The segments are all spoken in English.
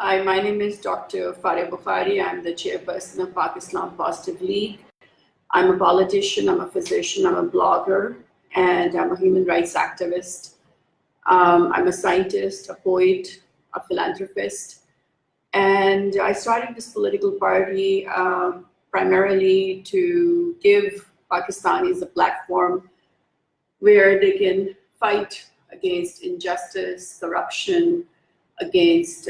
Hi, my name is Dr. Faria Bukhari. I'm the chairperson of Pakistan Positive League. I'm a politician, I'm a physician, I'm a blogger, and I'm a human rights activist. I'm a scientist, a poet, a philanthropist. And I started this political party primarily to give Pakistanis a platform where they can fight against injustice, corruption, against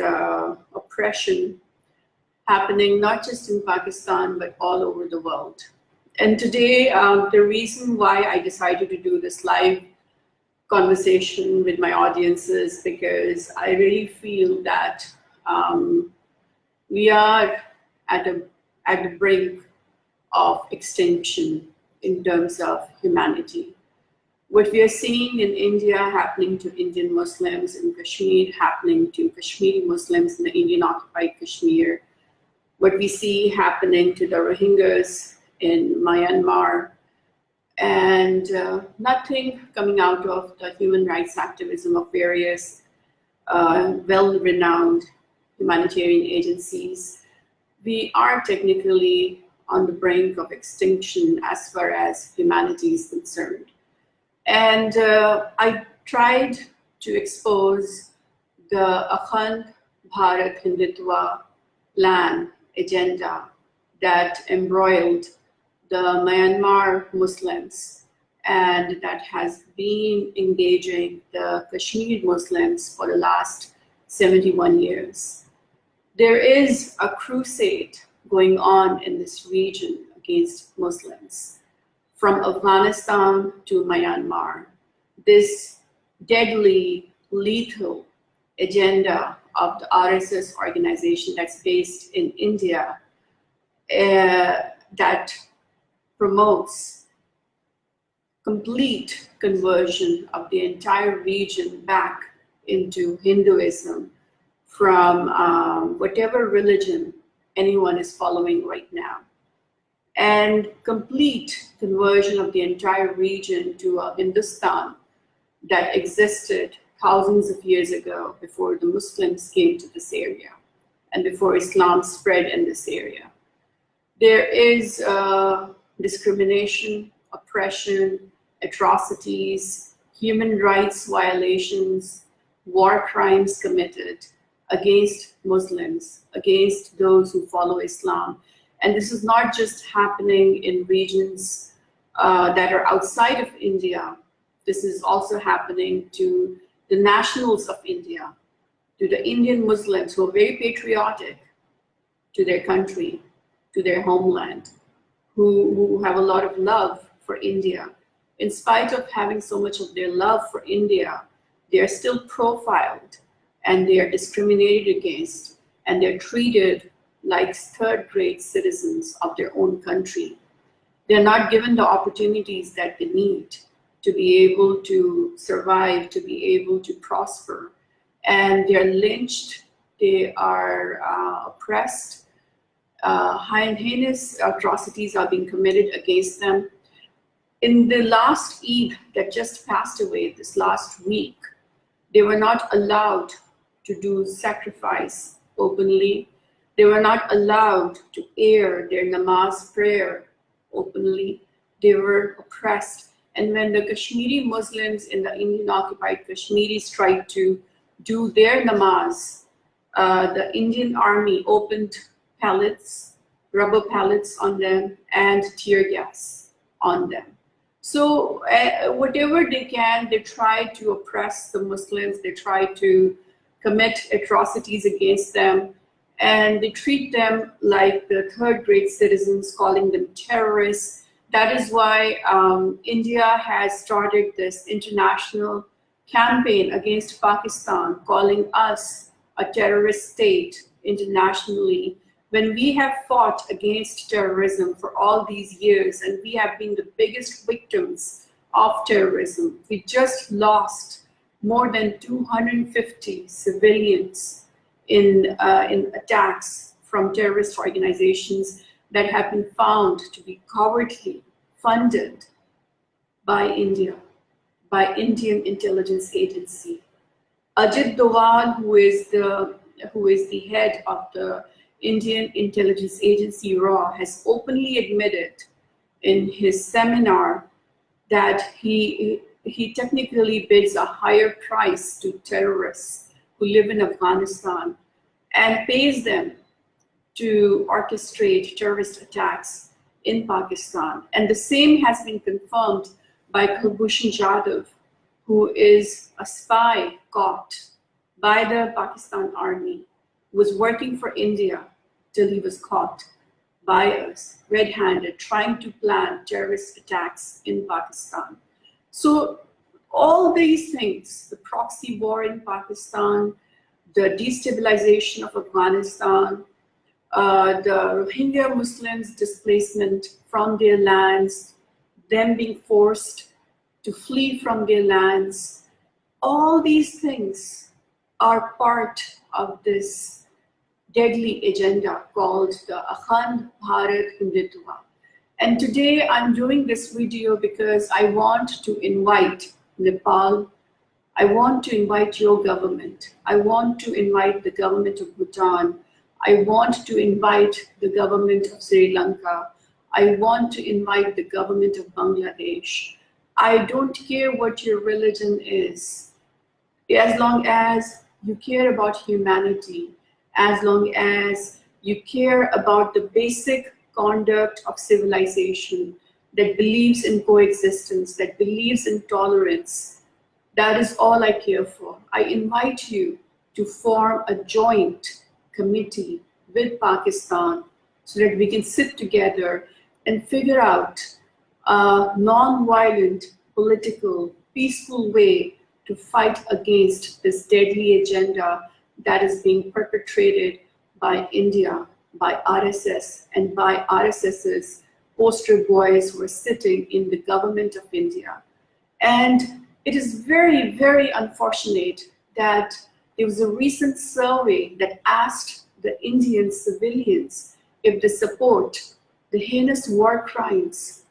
oppression happening not just in Pakistan, but all over the world. And today, the reason why I decided to do this live conversation with my audience is because I really feel that we are at the brink of extinction in terms of humanity. What we are seeing in India happening to Indian Muslims, in Kashmir happening to Kashmiri Muslims in the Indian occupied Kashmir, what we see happening to the Rohingyas in Myanmar, and nothing coming out of the human rights activism of various well-renowned humanitarian agencies. We are technically on the brink of extinction as far as humanity is concerned. And I tried to expose the Akhand Bharat Hindutva plan agenda that embroiled the Myanmar Muslims and that has been engaging the Kashmir Muslims for the last 71 years. There is a crusade going on in this region against Muslims. From Afghanistan to Myanmar, this deadly, lethal agenda of the RSS organization that's based in India that promotes complete conversion of the entire region back into Hinduism from whatever religion anyone is following right now, and complete conversion of the entire region to a Hindustan that existed thousands of years ago before the Muslims came to this area and before Islam spread in this area. There is discrimination, oppression, atrocities, human rights violations, war crimes committed against Muslims, against those who follow Islam. And this is not just happening in regions that are outside of India. This is also happening to the nationals of India, to the Indian Muslims who are very patriotic to their country, to their homeland, who have a lot of love for India. In spite of having so much of their love for India, they are still profiled and they are discriminated against, and they're treated like third-grade citizens of their own country. They're not given the opportunities that they need to be able to survive, to be able to prosper. And they're lynched, they are oppressed, heinous atrocities are being committed against them. In the last Eid that just passed away this last week, they were not allowed to do sacrifice openly. They were not allowed to air their namaz prayer openly. They were oppressed. And when the Kashmiri Muslims in the Indian occupied Kashmiris tried to do their namaz, the Indian army opened pellets, rubber pellets on them, and tear gas on them. So whatever they can, they try to oppress the Muslims, they try to commit atrocities against them, and they treat them like the third-grade citizens, calling them terrorists. That is why India has started this international campaign against Pakistan, calling us a terrorist state internationally, when we have fought against terrorism for all these years, and we have been the biggest victims of terrorism. We just lost more than 250 civilians in attacks from terrorist organizations that have been found to be covertly funded by India, by Indian intelligence agency. Ajit Doval, who is the who is the head of the Indian intelligence agency RAW, has openly admitted in his seminar that he technically bids a higher price to terrorists who live in Afghanistan and pays them to orchestrate terrorist attacks in Pakistan. And the same has been confirmed by Kulbhushan Jadhav, who is a spy caught by the Pakistan army, was working for India till he was caught by us, red-handed, trying to plan terrorist attacks in Pakistan. So all these things, the proxy war in Pakistan, the destabilization of Afghanistan, the Rohingya Muslims' displacement from their lands, them being forced to flee from their lands, all these things are part of this deadly agenda called the Akhand Bharat Hindutva. And today I'm doing this video because I want to invite Nepal, I want to invite your government, I want to invite the government of Bhutan, I want to invite the government of Sri Lanka, I want to invite the government of Bangladesh. I don't care what your religion is, as long as you care about humanity, as long as you care about the basic conduct of civilization that believes in coexistence, that believes in tolerance. That is all I care for. I invite you to form a joint committee with Pakistan so that we can sit together and figure out a non-violent, political, peaceful way to fight against this deadly agenda that is being perpetrated by India, by RSS, and by RSS's poster boys who are sitting in the government of India. And it is very, very unfortunate that there was a recent survey that asked the Indian civilians if they support the heinous war crimes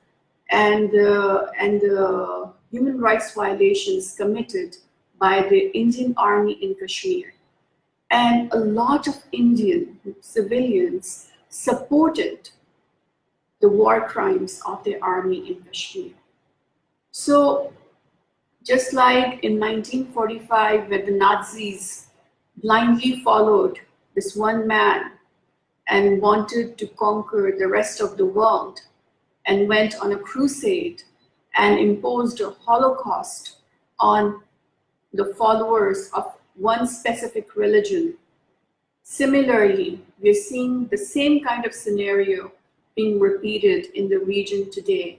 and the human rights violations committed by the Indian army in Kashmir. And a lot of Indian civilians supported the war crimes of the army in Kashmir. So just like in 1945, where the Nazis blindly followed this one man and wanted to conquer the rest of the world and went on a crusade and imposed a Holocaust on the followers of one specific religion. Similarly, we're seeing the same kind of scenario being repeated in the region today.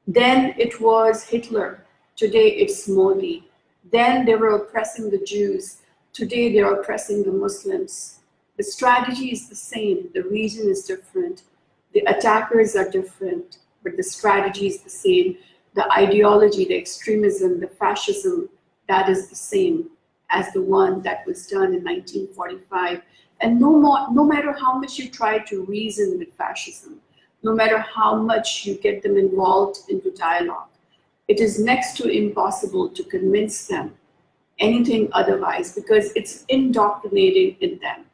Then it was Hitler, today it's Modi. Then they were oppressing the Jews, today they're oppressing the Muslims. The strategy is the same, the region is different, the attackers are different, but the strategy is the same. The ideology, the extremism, the fascism, that is the same as the one that was done in 1945. And no matter how much you try to reason with fascism, no matter how much you get them involved into dialogue, it is next to impossible to convince them anything otherwise because it's indoctrinating in them.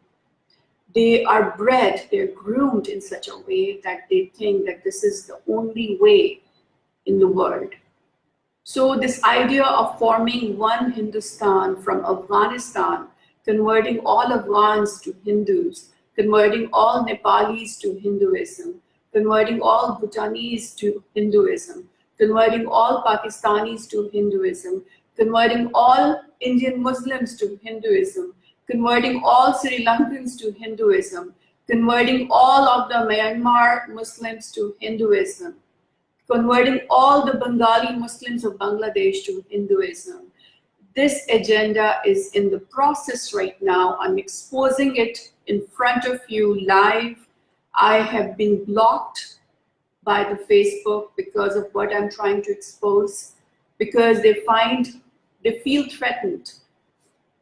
They are bred, they're groomed in such a way that they think that this is the only way in the world. So this idea of forming one Hindustan from Afghanistan, converting all Afghans to Hindus, converting all Nepalis to Hinduism, converting all Bhutanese to Hinduism, converting all Pakistanis to Hinduism, converting all Indian Muslims to Hinduism, converting all Sri Lankans to Hinduism, converting all of the Myanmar Muslims to Hinduism, converting all the Bengali Muslims of Bangladesh to Hinduism. This agenda is in the process right now. I'm exposing it in front of you live. I have been blocked by the Facebook because of what I'm trying to expose, because they feel threatened.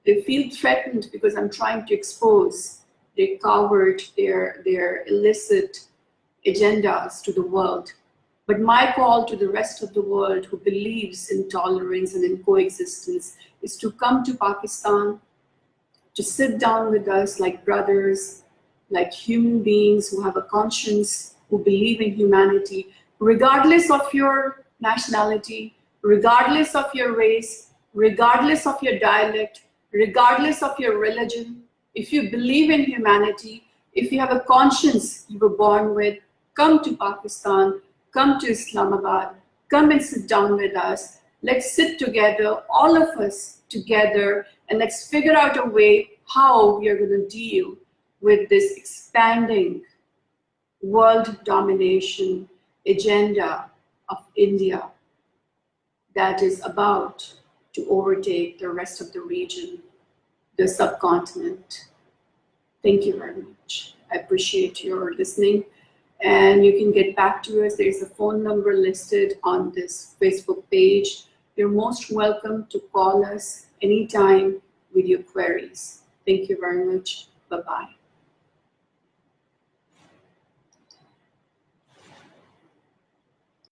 They feel threatened because I'm trying to expose their coward, their illicit agendas to the world. But my call to the rest of the world who believes in tolerance and in coexistence is to come to Pakistan, to sit down with us like brothers, like human beings who have a conscience, who believe in humanity, regardless of your nationality, regardless of your race, regardless of your dialect, regardless of your religion. If you believe in humanity, if you have a conscience you were born with, come to Pakistan, come to Islamabad, come and sit down with us. Let's sit together, all of us together, and let's figure out a way how we are going to deal with this expanding world domination agenda of India that is about to overtake the rest of the region, the subcontinent. Thank you very much. I appreciate your listening. And you can get back to us. There's a phone number listed on this Facebook page. You're most welcome to call us anytime with your queries. Thank you very much. Bye-bye.